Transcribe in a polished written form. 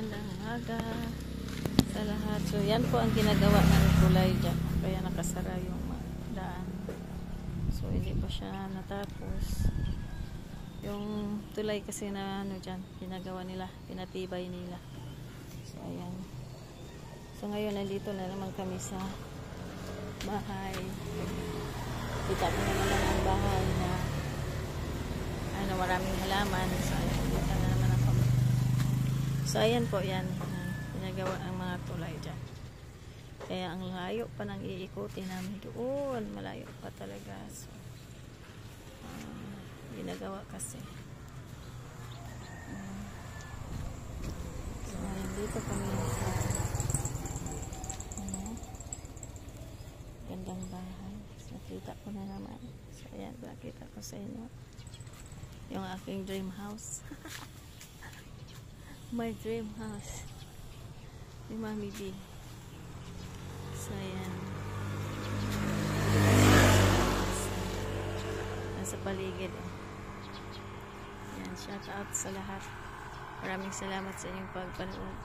magandang umaga sa lahat. So yan po ang ginagawa ng tulay dyan. Kaya nakasara yung daan. So hindi pa siya natapos. Yung tulay kasi na ano dyan, ginagawa nila, pinatibay nila. So ayan. So ngayon nandito na naman kami sa bahay. Kita ko naman ang bahay na ano, maraming halaman. So ayan, dito na naman ako. So ayan po yan, ginagawa ang mga tulay dyan. Kaya ang layo pa nang iikutin namin doon, malayo pa talaga. So ginagawa kasi. So ayan, dito kami sa gandang bahay. So nakita ko na naman. So ayan, nakita ko sa inyo yung aking dream house. My dream house ni Mami B. So ayan, nasa paligid. Ayan, shout out sa lahat. Maraming salamat sa inyong pagpanood.